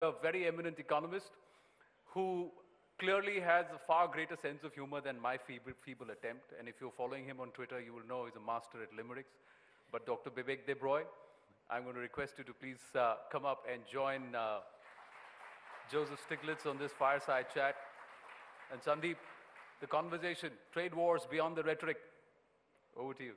a very eminent economist who clearly has a far greater sense of humor than my feeble attempt. And if you're following him on Twitter, you will know he's a master at limericks. But Dr. Bibek Debroy, I'm going to request you to please come up and join Joseph Stiglitz on this fireside chat. And Sandeep, the conversation, trade wars beyond the rhetoric. Over to you.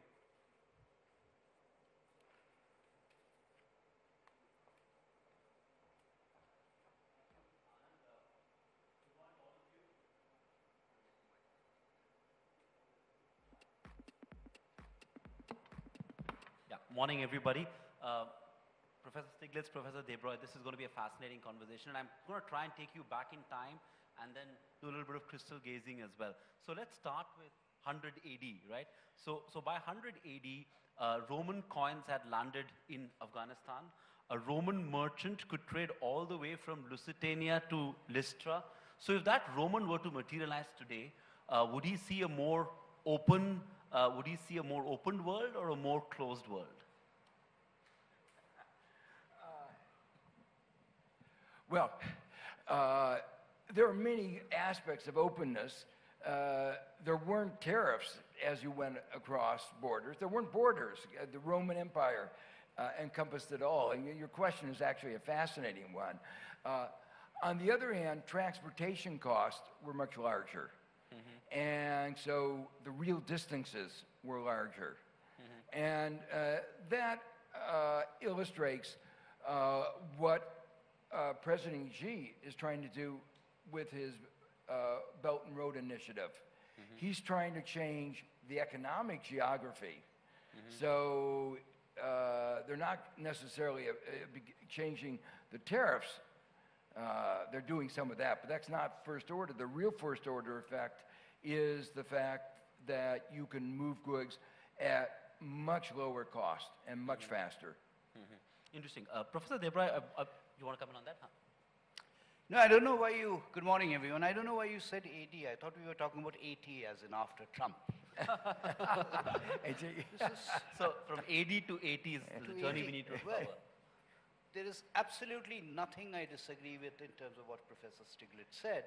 Yeah, morning everybody. Professor Stiglitz, Professor Debroy, this is going to be a fascinating conversation, and I'm going to try and take you back in time and then do a little bit of crystal gazing as well. So let's start with 100 AD, right? So by 100 AD, Roman coins had landed in Afghanistan. A Roman merchant could trade all the way from Lusitania to Lystra. So if that Roman were to materialize today, would he see a more open world or a more closed world? Well, there are many aspects of openness. There weren't tariffs as you went across borders. There weren't borders. The Roman Empire encompassed it all. And your question is actually a fascinating one. On the other hand, transportation costs were much larger. Mm-hmm. And so the real distances were larger. Mm-hmm. And that illustrates what President Xi is trying to do with his Belt and Road Initiative. Mm-hmm. He's trying to change the economic geography. Mm-hmm. So they're not necessarily changing the tariffs. They're doing some of that, but that's not first order. The real first order effect is the fact that you can move goods at much lower cost and much mm-hmm. faster. Mm-hmm. Interesting. Professor Debroy, you want to comment on that? Huh? No, I don't know why you, good morning everyone, I don't know why you said AD. I thought we were talking about AT as in after Trump. So from AD to AT is the journey we need to follow. Well, there is absolutely nothing I disagree with in terms of what Professor Stiglitz said,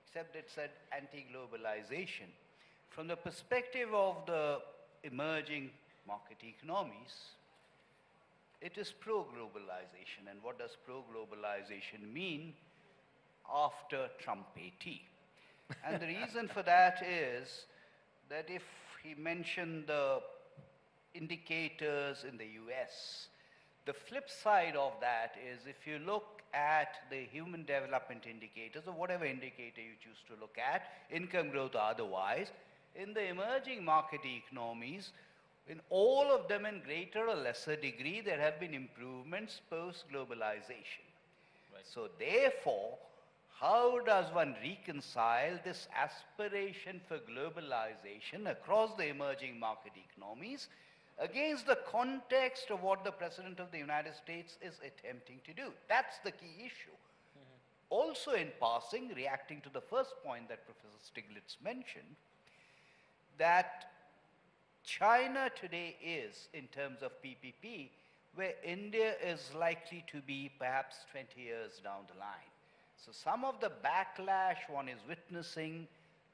except it said anti-globalization. From the perspective of the emerging market economies, it is pro-globalization. And what does pro-globalization mean after Trump AT? And the reason for that is that if he mentioned the indicators in the US, the flip side of that is if you look at the human development indicators or whatever indicator you choose to look at, income growth or otherwise, in the emerging market economies, in all of them in greater or lesser degree, there have been improvements post-globalization. Right. So therefore, how does one reconcile this aspiration for globalization across the emerging market economies against the context of what the President of the United States is attempting to do? That's the key issue. Mm-hmm. Also in passing, reacting to the first point that Professor Stiglitz mentioned, that China today is, in terms of PPP, where India is likely to be perhaps 20 years down the line. So some of the backlash one is witnessing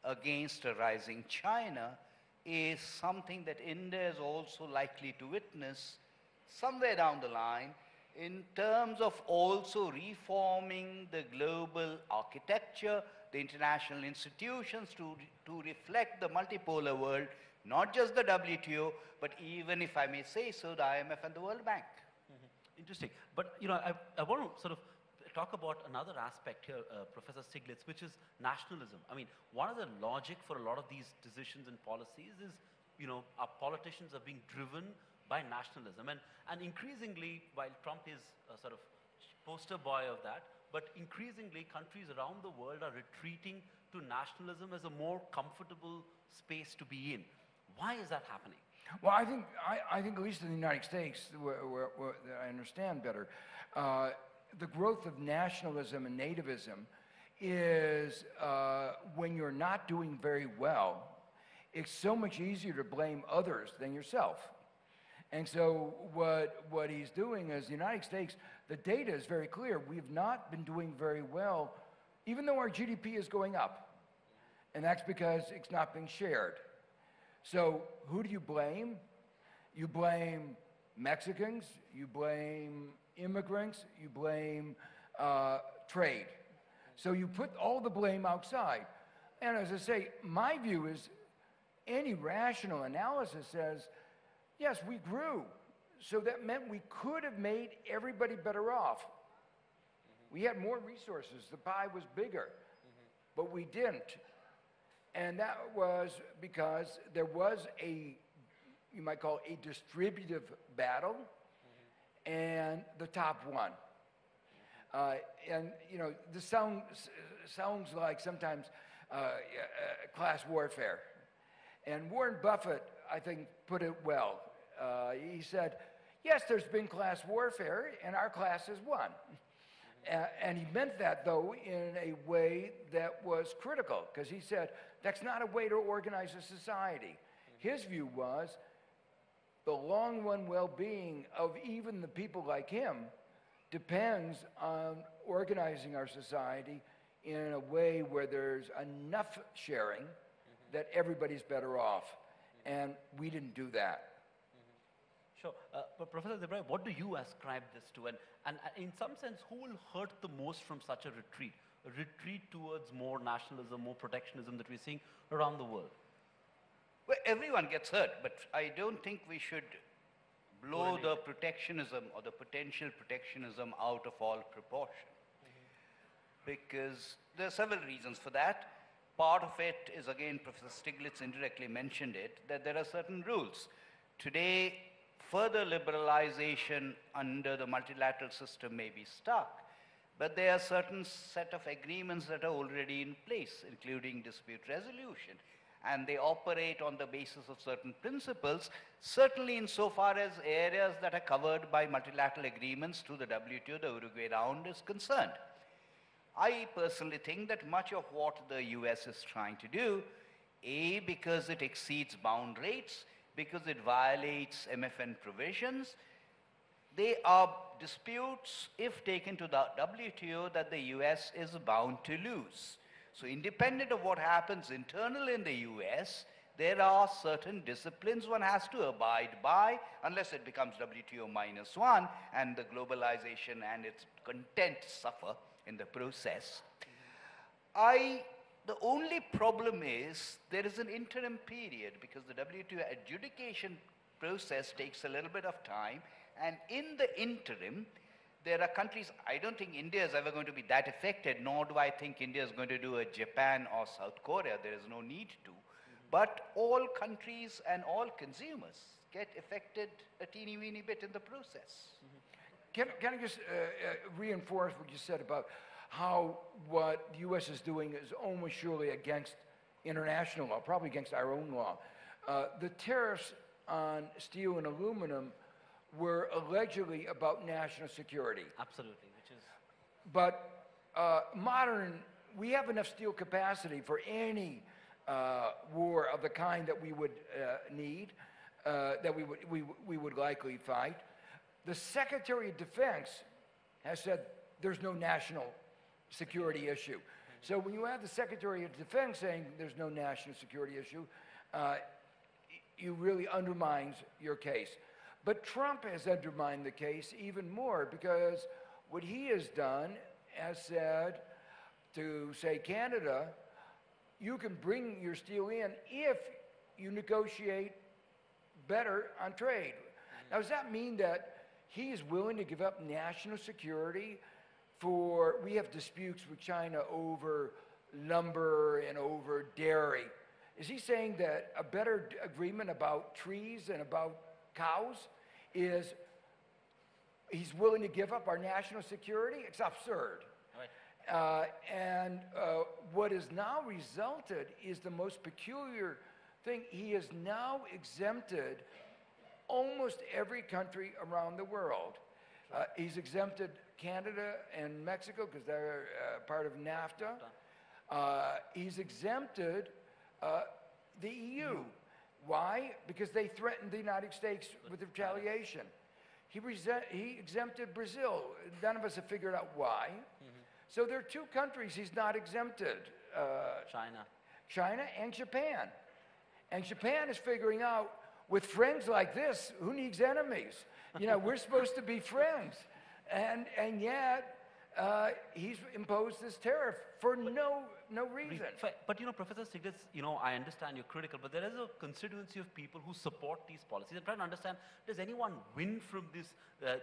against a rising China is something that India is also likely to witness somewhere down the line in terms of also reforming the global architecture, the international institutions to reflect the multipolar world, not just the WTO, but even, if I may say so, the IMF and the World Bank. Mm-hmm. Interesting. But, you know, I want to sort of talk about another aspect here, Professor Stiglitz, which is nationalism. I mean, one of the logic for a lot of these decisions and policies is, you know, our politicians are being driven by nationalism. And increasingly, while Trump is a sort of poster boy of that, but increasingly countries around the world are retreating to nationalism as a more comfortable space to be in. Why is that happening? Well, I think at least in the United States, where I understand better, the growth of nationalism and nativism is when you're not doing very well, it's so much easier to blame others than yourself. And so what he's doing is the United States, the data is very clear. We've not been doing very well, even though our GDP is going up. And that's because it's not being shared. So who do you blame? You blame Mexicans, you blame immigrants, you blame trade. So you put all the blame outside. And as I say, my view is any rational analysis says, yes, we grew. So that meant we could have made everybody better off. We had more resources, the pie was bigger, but we didn't. And that was because there was a, you might call it a distributive battle, and the top won. And you know, this sounds like sometimes class warfare. And Warren Buffett, I think, put it well. He said, yes, there's been class warfare, and our class has won. And he meant that, though, in a way that was critical, because he said, that's not a way to organize a society. His view was the long-run well-being of even the people like him depends on organizing our society in a way where there's enough sharing that everybody's better off. And we didn't do that. Sure. But Professor Debroy, what do you ascribe this to? And in some sense, who will hurt the most from such a retreat? A retreat towards more nationalism, more protectionism that we're seeing around the world? Well, everyone gets hurt, but I don't think we should blow the protectionism or the potential protectionism out of all proportion. Because there are several reasons for that. Part of it is, again, Professor Stiglitz indirectly mentioned it, that there are certain rules. Today, further liberalization under the multilateral system may be stuck, but there are certain set of agreements that are already in place, including dispute resolution. And they operate on the basis of certain principles, certainly insofar as areas that are covered by multilateral agreements through the WTO, the Uruguay round, is concerned. I personally think that much of what the US is trying to do, A, because it exceeds bound rates, because it violates MFN provisions, they are disputes, if taken to the WTO, that the US is bound to lose. So independent of what happens internally in the US, there are certain disciplines one has to abide by, unless it becomes WTO -1 and the globalization and its content suffer in the process. The only problem is there is an interim period because the WTO adjudication process takes a little bit of time, and in the interim, there are countries, I don't think India is ever going to be that affected, nor do I think India is going to do a Japan or South Korea. There is no need to. But all countries and all consumers get affected a teeny-weeny bit in the process. Can I just reinforce what you said about how what the U.S. is doing is almost surely against international law, probably against our own law. The tariffs on steel and aluminum were allegedly about national security. Absolutely, which is... But we have enough steel capacity for any war of the kind that we would need, that we would likely fight. The Secretary of Defense has said there's no national security issue. So when you have the Secretary of Defense saying there's no national security issue, you really undermines your case. But Trump has undermined the case even more because what he has done has said to, say, Canada, you can bring your steel in if you negotiate better on trade. Now, does that mean that he is willing to give up national security for, we have disputes with China over lumber and over dairy. Is he saying that a better agreement about trees and about cows is he's willing to give up our national security? It's absurd. Right. And what has now resulted is the most peculiar thing. He has now exempted almost every country around the world. He's exempted Canada and Mexico because they're part of NAFTA. He's exempted the EU, Why? Because they threatened the United States with retaliation. He exempted Brazil. None of us have figured out why. So there are two countries he's not exempted. China. China and Japan. And Japan is figuring out, with friends like this, who needs enemies? You know, we're supposed to be friends. And yet, he's imposed this tariff for no reason. But, you know, Professor Stiglitz, you know, I understand you're critical, but there is a constituency of people who support these policies. I'm trying to understand, does anyone win from this,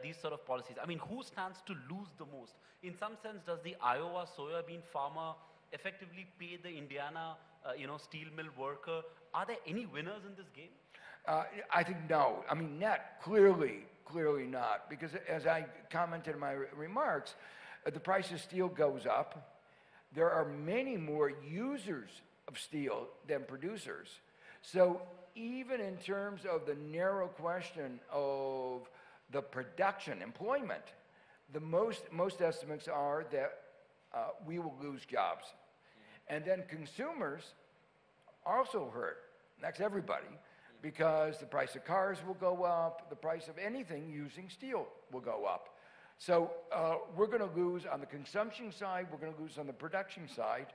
these sort of policies? I mean, who stands to lose the most? In some sense, does the Iowa soybean farmer effectively pay the Indiana, you know, steel mill worker? Are there any winners in this game? I think no. I mean, net, clearly not. Because as I commented in my remarks, the price of steel goes up. There are many more users of steel than producers. So even in terms of the narrow question of the production, employment, the most estimates are that we will lose jobs. And then consumers also hurt. That's everybody, because the price of cars will go up, the price of anything using steel will go up. So we're going to lose on the consumption side, we're going to lose on the production side.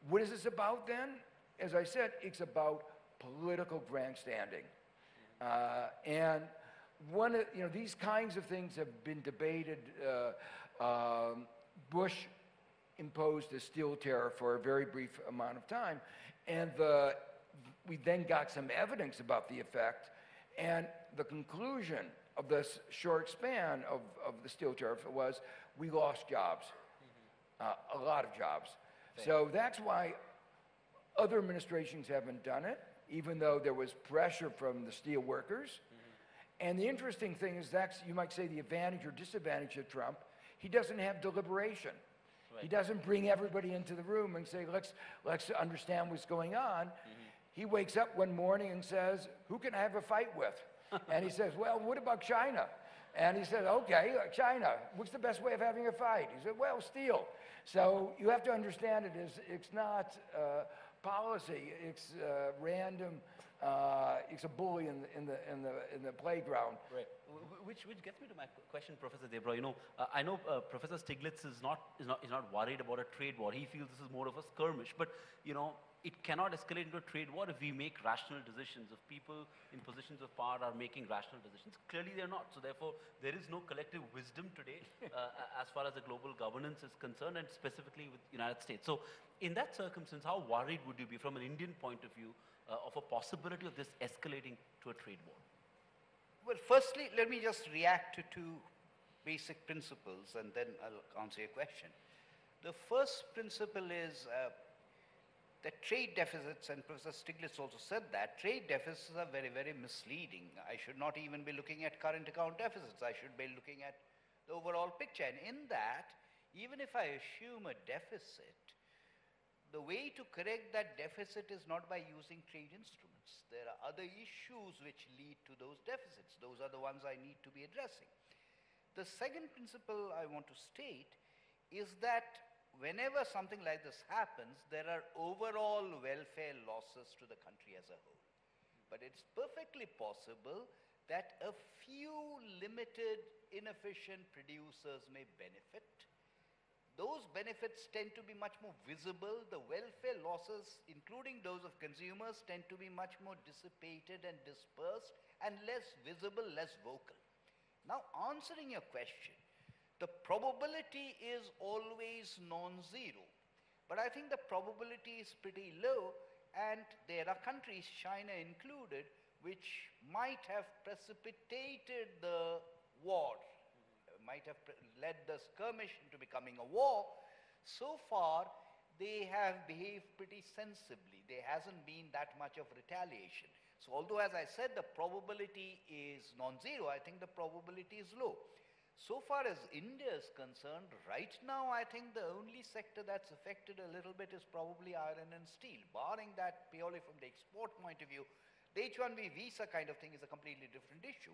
What is this about then? As I said, it's about political grandstanding. And one of, you know, these kinds of things have been debated. Bush imposed a steel tariff for a very brief amount of time, and we then got some evidence about the effect, and the conclusion of this short span of the steel tariff was we lost jobs, a lot of jobs. So that's why other administrations haven't done it, even though there was pressure from the steel workers. And the interesting thing is that's, you might say, the advantage or disadvantage of Trump. He doesn't have deliberation. He doesn't bring everybody into the room and say, let's understand what's going on. He wakes up one morning and says, who can I have a fight with? And he says, well, what about China? And he said, okay, China, what's the best way of having a fight? He said, well, steel. So you have to understand it's not policy, it's random, it's a bully in the playground. Right. Which gets me to my question, Professor Debroy. You know, I know Professor Stiglitz is not worried about a trade war. He feels this is more of a skirmish. But you know, it cannot escalate into a trade war if we make rational decisions. If people in positions of power are making rational decisions, clearly they're not. So therefore, there is no collective wisdom today as far as the global governance is concerned, and specifically with the United States. So in that circumstance, how worried would you be from an Indian point of view of a possibility of this escalating to a trade war? Well, firstly, let me just react to two basic principles, and then I'll answer your question. The first principle is that trade deficits, and Professor Stiglitz also said that, trade deficits are very, very misleading. I should not even be looking at current account deficits. I should be looking at the overall picture. And in that, even if I assume a deficit, the way to correct that deficit is not by using trade instruments. There are other issues which lead to those deficits. Those are the ones I need to be addressing. The second principle I want to state is that whenever something like this happens, there are overall welfare losses to the country as a whole. But it's perfectly possible that a few limited, inefficient producers may benefit. Those benefits tend to be much more visible. The welfare losses, including those of consumers, tend to be much more dissipated and dispersed and less visible, less vocal. Now, answering your question, the probability is always non-zero. But I think the probability is pretty low, and there are countries, China included, which might have precipitated the war, might have led the skirmish into becoming a war. So far, they have behaved pretty sensibly. There hasn't been that much of retaliation. So although, as I said, the probability is non-zero, I think the probability is low. So far as India is concerned, right now I think the only sector that's affected a little bit is probably iron and steel. Barring that purely from the export point of view, the H-1B visa kind of thing is a completely different issue.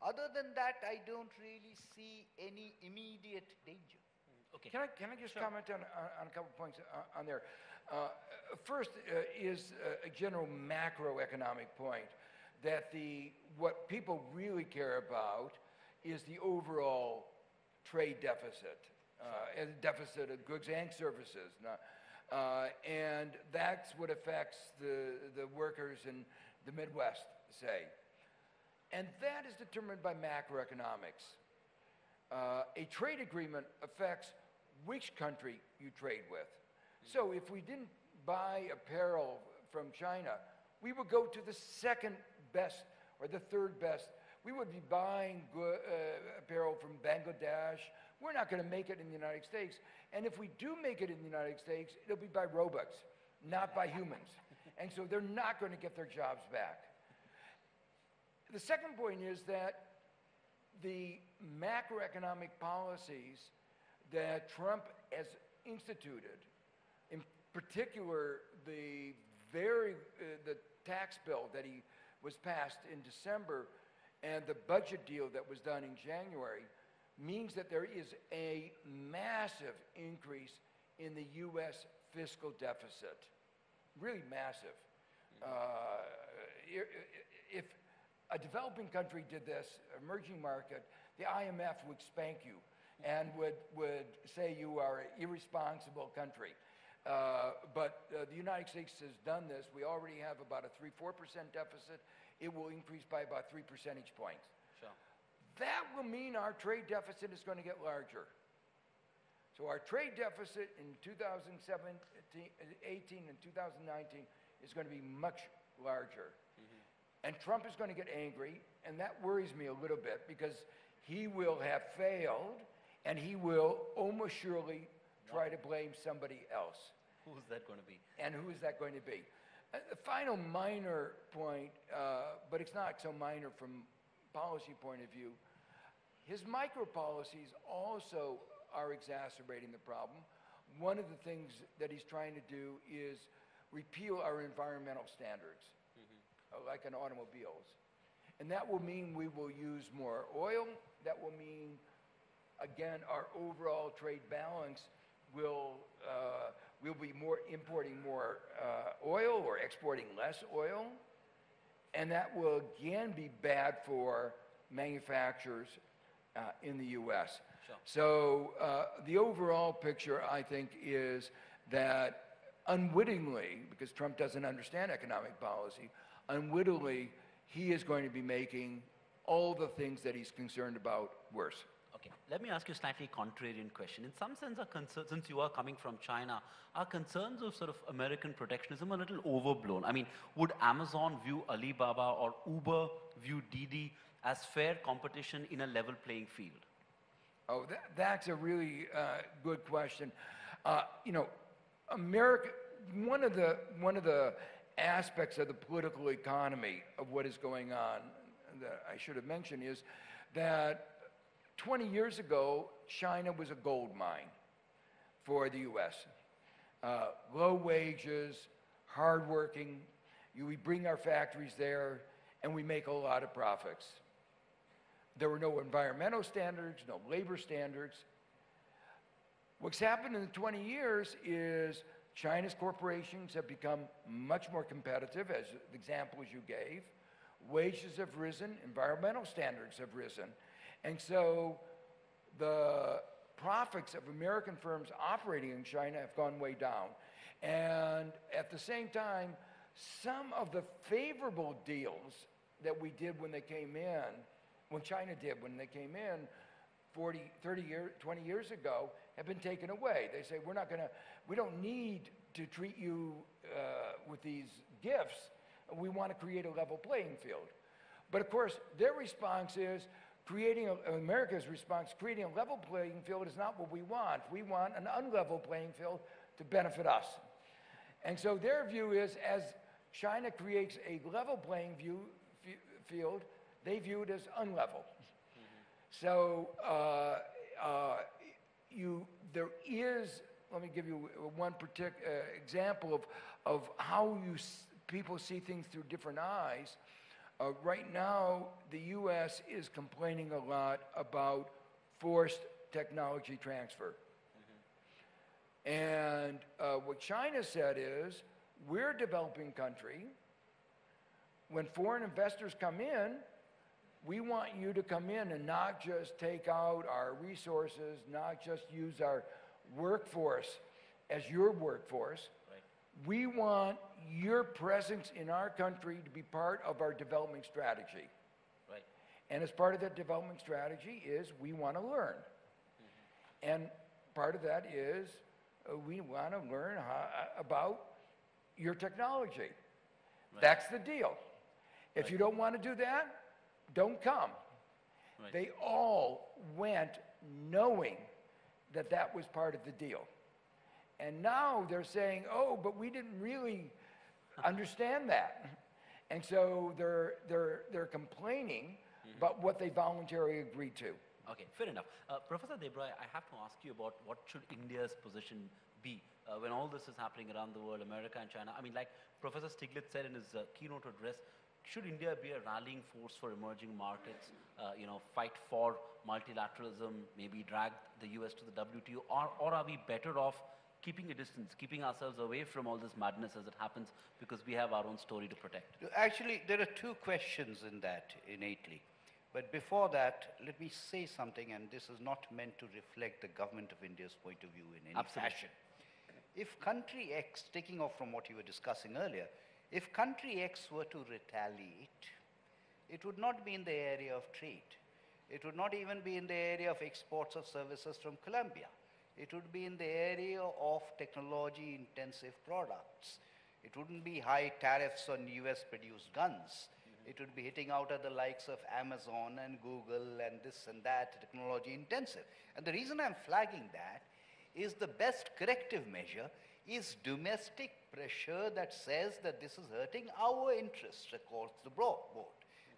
Other than that, I don't really see any immediate danger. Okay. Can I just comment on a couple points on there? First is a general macroeconomic point that what people really care about is the overall trade deficit, and deficit of goods and services. And that's what affects the workers in the Midwest, say. And that is determined by macroeconomics. A trade agreement affects which country you trade with. So if we didn't buy apparel from China, we would go to the second best or the third best. We would be buying apparel from Bangladesh. We're not going to make it in the United States. And if we do make it in the United States, it'll be by robots, not by humans. And so they're not going to get their jobs back. The second point is that the macroeconomic policies that Trump has instituted, in particular the tax bill that he was passed in December and the budget deal that was done in January, means that there is a massive increase in the U.S. fiscal deficit, really massive. If a developing country did this, emerging market, the IMF would spank you and would say you are an irresponsible country. But the United States has done this. We already have about a 3-4% deficit. It will increase by about 3 percentage points. Sure. That will mean our trade deficit is going to get larger. So our trade deficit in 2018 and 2019 is going to be much larger. And Trump is going to get angry, and that worries me a little bit because he will have failed, and he will almost surely try to blame somebody else. Who's that going to be? And who is that going to be? The final minor point, but it's not so minor from policy point of view, his micro policies also are exacerbating the problem. One of the things that he's trying to do is repeal our environmental standards, like in automobiles. And that will mean we will use more oil. That will mean, again, our overall trade balance will be importing more oil or exporting less oil. And that will again be bad for manufacturers in the U.S. Sure. So the overall picture, I think, is that unwittingly, because Trump doesn't understand economic policy, unwittingly, he is going to be making all the things that he's concerned about worse. Okay, let me ask you a slightly contrarian question. In some sense, since you are coming from China, are concerns of sort of American protectionism a little overblown? I mean, would Amazon view Alibaba or Uber view Didi as fair competition in a level playing field? Oh, that's a really good question. You know, America, one of the aspects of the political economy of what is going on that I should have mentioned is that 20 years ago, China was a gold mine for the U.S. Low wages, hardworking. We bring our factories there, and we make a lot of profits. There were no environmental standards, no labor standards. What's happened in the 20 years is China's corporations have become much more competitive, as the examples you gave. Wages have risen, environmental standards have risen. And so the profits of American firms operating in China have gone way down. And at the same time, some of the favorable deals that we did when they came in, when China did when they came in 20 years ago, have been taken away. They say, we don't need to treat you with these gifts. We want to create a level playing field. But of course, their response is, America's response, creating a level playing field is not what we want. We want an unlevel playing field to benefit us. And so their view is, as China creates a level playing field, they view it as unlevel. So there is, let me give you one particular example of how people see things through different eyes. Right now, the U.S. is complaining a lot about forced technology transfer. And what China said is, we're a developing country. When foreign investors come in, we want you to come in and not just take out our resources, not just use our workforce as your workforce. Right. We want your presence in our country to be part of our development strategy. Right. And as part of that development strategy is we want to learn. And part of that is we want to learn about your technology. Right. That's the deal. If you don't want to do that, don't come. Right. They all went knowing that that was part of the deal. And now they're saying, oh, but we didn't really understand that. And so they're complaining about what they voluntarily agreed to. Okay, fair enough. Professor Debroy, I have to ask you about what should India's position be when all this is happening around the world, America and China. I mean, like Professor Stiglitz said in his keynote address, should India be a rallying force for emerging markets, fight for multilateralism, maybe drag the US to the WTO, or are we better off keeping a distance, keeping ourselves away from all this madness as it happens because we have our own story to protect? Actually, there are two questions in that innately. But before that, let me say something, and this is not meant to reflect the government of India's point of view in any fashion. If country X, taking off from what you were discussing earlier, if country X were to retaliate, it would not be in the area of trade. It would not even be in the area of exports of services from Colombia. It would be in the area of technology-intensive products. It wouldn't be high tariffs on US-produced guns. It would be hitting out at the likes of Amazon and Google and this and that, technology intensive. And the reason I'm flagging that is the best corrective measure is domestic pressure that says that this is hurting our interests across the board.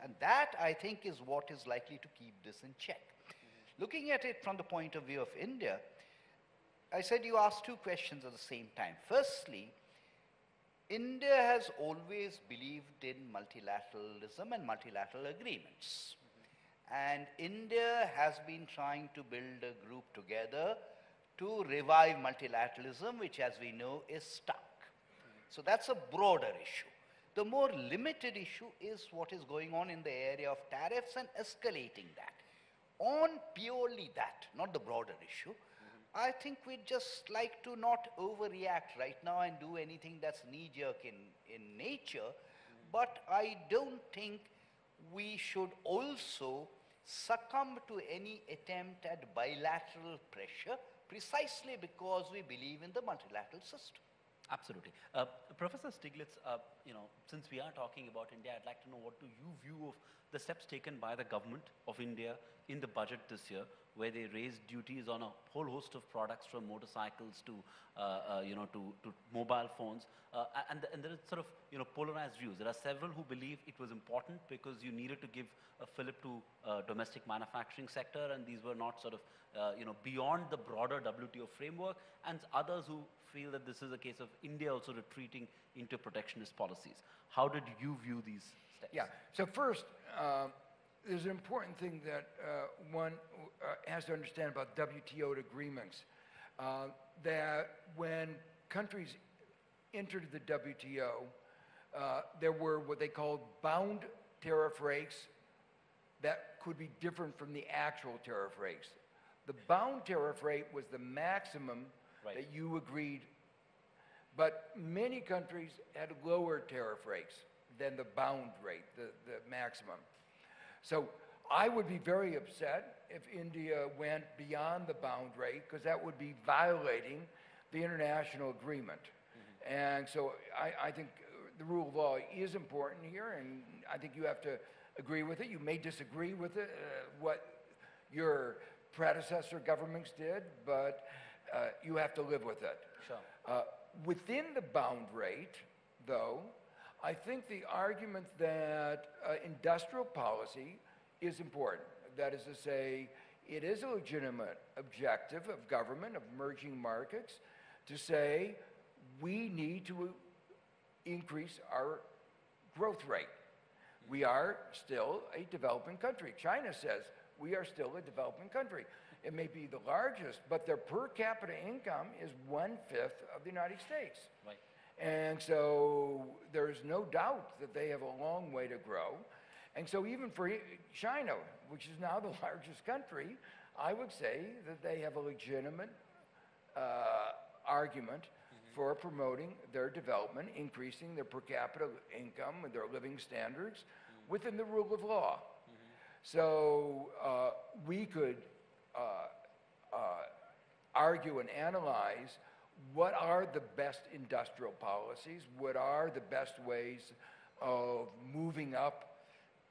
And that, I think, is what is likely to keep this in check. Looking at it from the point of view of India, I said you asked two questions at the same time. Firstly, India has always believed in multilateralism and multilateral agreements. And India has been trying to build a group together to revive multilateralism, which, as we know, is stuck. So that's a broader issue. The more limited issue is what is going on in the area of tariffs and escalating that. On purely that, not the broader issue, I think we'd just like to not overreact right now and do anything that's knee-jerk in nature, but I don't think we should also succumb to any attempt at bilateral pressure precisely because we believe in the multilateral system. Absolutely. Professor Stiglitz, since we are talking about India, I'd like to know what do you view of the steps taken by the government of India in the budget this year, where they raised duties on a whole host of products from motorcycles to, to mobile phones, and there is sort of, polarized views. There are several who believe it was important because you needed to give a fillip to domestic manufacturing sector, and these were not sort of, beyond the broader WTO framework, and others who feel that this is a case of India also retreating into protectionist policies. How did you view these steps? Yeah, so first, there's an important thing that one has to understand about WTO agreements, that when countries entered the WTO, there were what they called bound tariff rates that could be different from the actual tariff rates. The bound tariff rate was the maximum that you agreed, but many countries had lower tariff rates than the bound rate, the maximum. So I would be very upset if India went beyond the bound rate, because that would be violating the international agreement. And so I think the rule of law is important here, and I think you have to agree with it. You may disagree with it, what your predecessor governments did, but you have to live with it. Sure. Within the bound rate, though, I think the argument that industrial policy is important. That is to say, it is a legitimate objective of government, of emerging markets, to say we need to increase our growth rate. We are still a developing country. China says we are still a developing country. It may be the largest, but their per capita income is 1/5 of the United States. Right. And so there's no doubt that they have a long way to grow. And so even for China, which is now the largest country, I would say that they have a legitimate argument for promoting their development, increasing their per capita income and their living standards within the rule of law. So we could argue and analyze what are the best industrial policies, what are the best ways of moving up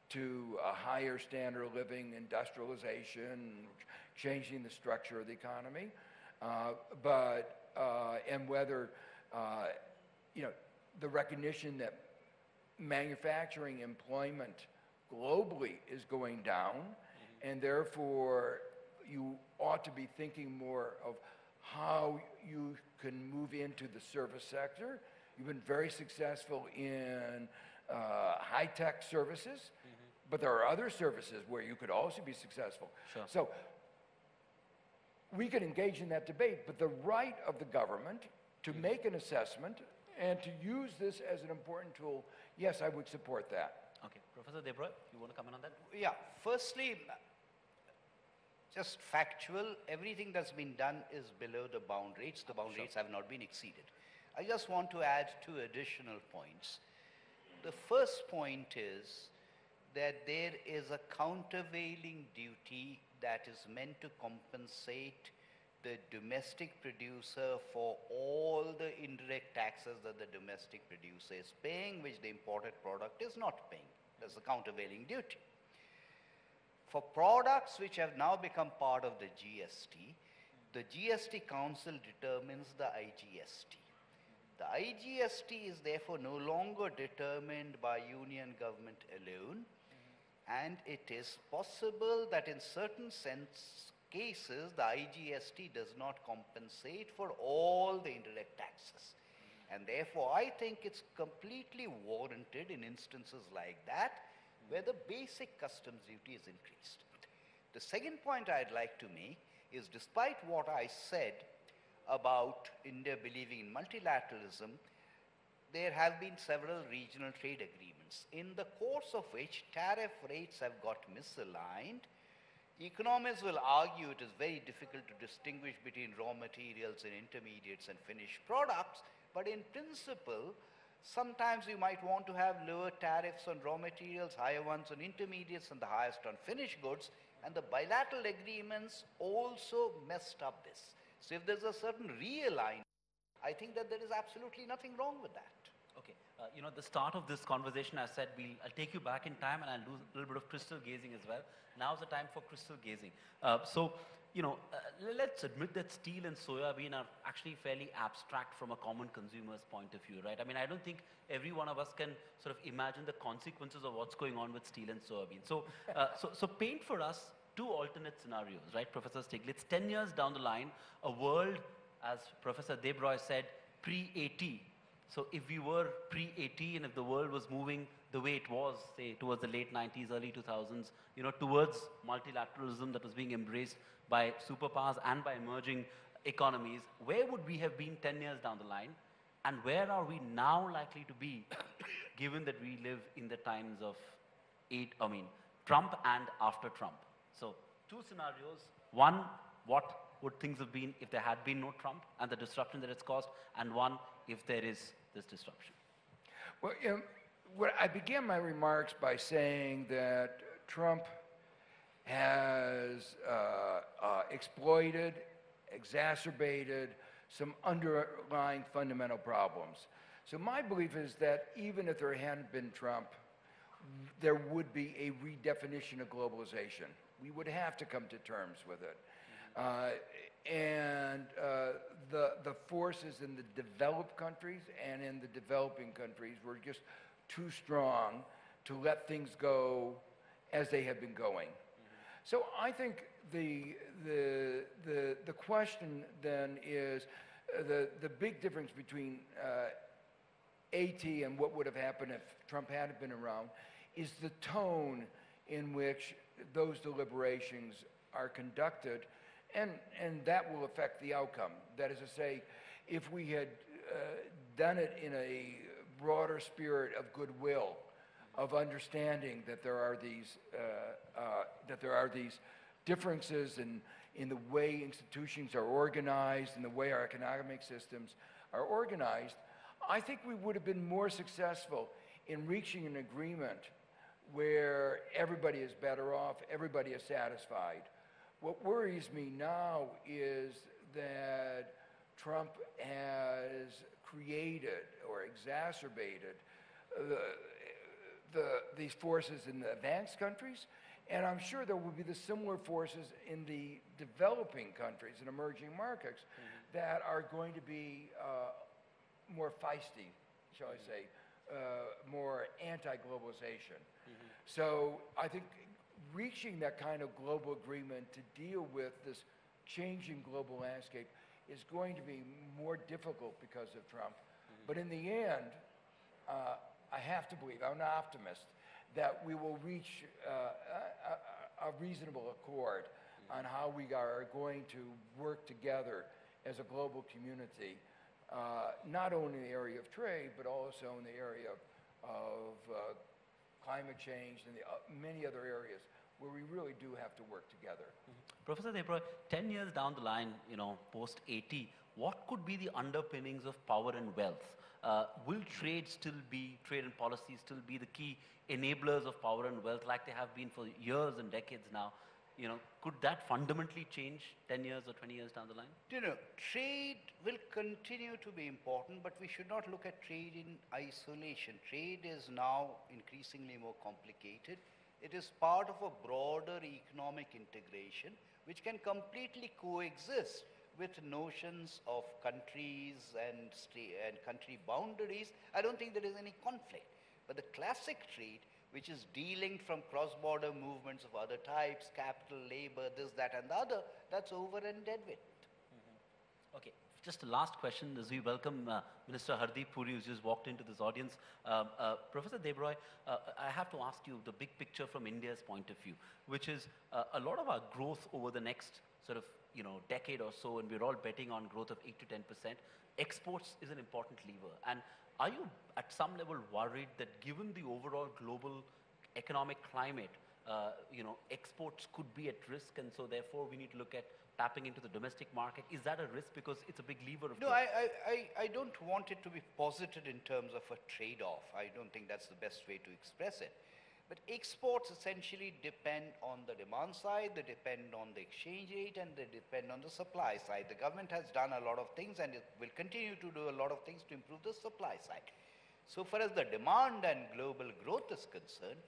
to a higher standard of living, industrialization, changing the structure of the economy, and whether the recognition that manufacturing employment globally is going down, and therefore you ought to be thinking more of how you can move into the service sector. You've been very successful in high-tech services, but there are other services where you could also be successful. Sure. So we could engage in that debate, but the right of the government to make an assessment and to use this as an important tool, yes, I would support that. Okay. Professor Debroy, you want to comment on that? Yeah, firstly, just factual, everything that's been done is below the bound rates. The bound rates have not been exceeded. I just want to add 2 additional points. The first point is that there is a countervailing duty that is meant to compensate the domestic producer for all the indirect taxes that the domestic producer is paying, which the imported product is not paying. That's the countervailing duty. For products which have now become part of the GST Council determines the IGST. The IGST is therefore no longer determined by union government alone, and it is possible that in certain cases the IGST does not compensate for all the indirect taxes. And therefore I think it's completely warranted in instances like that where the basic customs duty is increased. The second point I'd like to make is, despite what I said about India believing in multilateralism, there have been several regional trade agreements, in the course of which tariff rates have got misaligned. Economists will argue it is very difficult to distinguish between raw materials and intermediates and finished products, but in principle, sometimes you might want to have lower tariffs on raw materials, higher ones on intermediates, and the highest on finished goods, and the bilateral agreements also messed up this. So if there's a certain realignment, I think that there is absolutely nothing wrong with that. Okay. At the start of this conversation, I said I'll take you back in time and I'll do a little bit of crystal gazing as well. Now's the time for crystal gazing. Let's admit that steel and soybean are actually fairly abstract from a common consumer's point of view, right? I mean, I don't think every one of us can sort of imagine the consequences of what's going on with steel and soybean. So paint for us 2 alternate scenarios, right, Professor Stiglitz? 10 years down the line, a world, as Professor Debroy said, pre-AT. So if we were pre-AT and if the world was moving the way it was, say, towards the late 90s, early 2000s, towards multilateralism that was being embraced by superpowers and by emerging economies, where would we have been 10 years down the line? And where are we now likely to be, given that we live in the times of Trump and after Trump? So 2 scenarios. One, what would things have been if there had been no Trump and the disruption that it's caused? And one, if there is this disruption. Well, I began my remarks by saying that Trump has exploited, exacerbated some underlying fundamental problems. So my belief is that even if there hadn't been Trump, there would be a redefinition of globalization. We would have to come to terms with it. The forces in the developed countries and in the developing countries were just too strong to let things go as they have been going. So I think the question then is the big difference between AT and what would have happened if Trump hadn't been around is the tone in which those deliberations are conducted and that will affect the outcome. That is to say, if we had done it in a broader spirit of goodwill, of understanding that there are these differences in the way institutions are organized and the way our economic systems are organized, I think we would have been more successful in reaching an agreement where everybody is better off, everybody is satisfied. What worries me now is that Trump has created or exacerbated these forces in the advanced countries, and I'm sure there will be the similar forces in the developing countries and emerging markets that are going to be more feisty, shall I say, more anti-globalization. So I think reaching that kind of global agreement to deal with this changing global landscape is going to be more difficult because of Trump. But in the end, I have to believe, I'm an optimist, that we will reach a reasonable accord on how we are going to work together as a global community, not only in the area of trade, but also in the area of climate change and many other areas where we really do have to work together. Professor Debroy, 10 years down the line, post 80, what could be the underpinnings of power and wealth? Will trade and policy still be the key enablers of power and wealth like they have been for years and decades now? Could that fundamentally change 10 years or 20 years down the line? Trade will continue to be important, but we should not look at trade in isolation. Trade is now increasingly more complicated. It is part of a broader economic integration which can completely coexist with notions of countries and country boundaries. I don't think there is any conflict. But the classic trade, which is dealing from cross-border movements of other types, capital, labor, this, that, and the other, that's over and dead with. Okay, just a last question as we welcome Minister Hardeep Puri, who's just walked into this audience. Professor Debroy, I have to ask you the big picture from India's point of view, which is a lot of our growth over the next sort of decade or so, and we're all betting on growth of 8 to 10%. Exports is an important lever. And are you at some level worried that given the overall global economic climate, exports could be at risk, and so therefore we need to look at tapping into the domestic market? Is that a risk because it's a big lever of growth? No, I don't want it to be posited in terms of a trade-off. I don't think that's the best way to express it. But exports essentially depend on the demand side, they depend on the exchange rate, and they depend on the supply side. The government has done a lot of things, and it will continue to do a lot of things to improve the supply side. So far as the demand and global growth is concerned,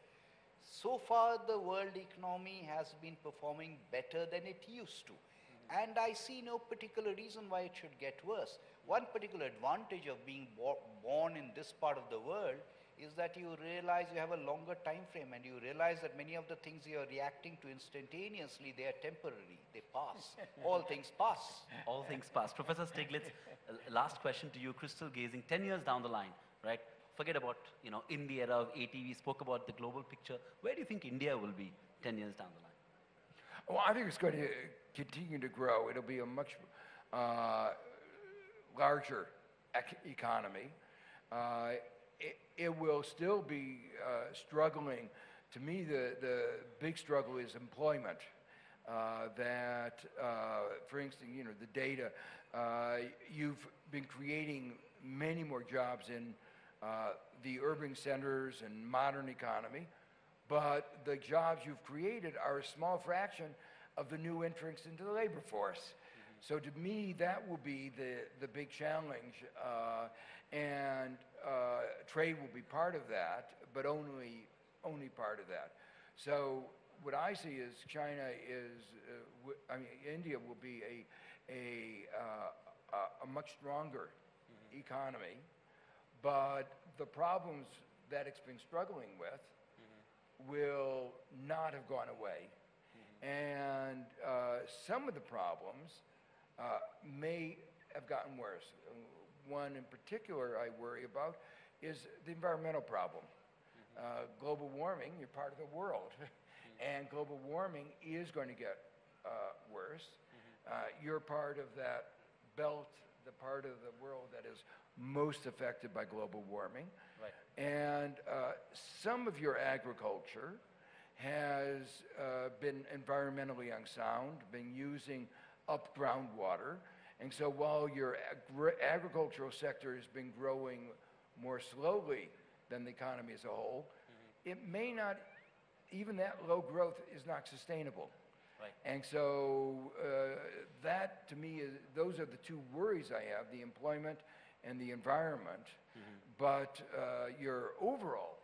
so far the world economy has been performing better than it used to. And I see no particular reason why it should get worse. One particular advantage of being born in this part of the world is that you realize you have a longer time frame, and you realize that many of the things you are reacting to instantaneously, they are temporary, they pass. All things pass. All things pass. Professor Stiglitz, last question to you, crystal gazing, 10 years down the line, right? Forget about, in the era of 80, we spoke about the global picture. Where do you think India will be 10 years down the line? Well, I think it's going to continue to grow. It'll be a much larger economy. It will still be struggling. To me, the big struggle is employment. For instance, the data, you've been creating many more jobs in the urban centers and modern economy, but the jobs you've created are a small fraction of the new entrants into the labor force. So to me, that will be the big challenge, and trade will be part of that, but only part of that. So what I see is China is, India will be a much stronger economy, but the problems that it's been struggling with will not have gone away. And some of the problems may have gotten worse. One in particular I worry about is the environmental problem. Global warming, you're part of the world, and global warming is going to get worse. You're part of that belt, the part of the world that is most affected by global warming. Right. And some of your agriculture has been environmentally unsound, been using up groundwater. And so while your agricultural sector has been growing more slowly than the economy as a whole, it may not, even that low growth is not sustainable. Right. And so that, to me, those are the two worries I have, the employment and the environment. But your overall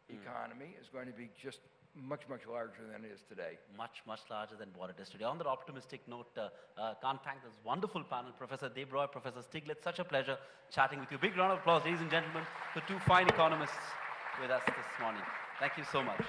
economy is going to be just much, much larger than it is today. Much, much larger than what it is today. On that optimistic note, can't thank this wonderful panel, Professor Debroy, Professor Stiglitz. Such a pleasure chatting with you. Big round of applause, ladies and gentlemen, for two fine economists with us this morning. Thank you so much.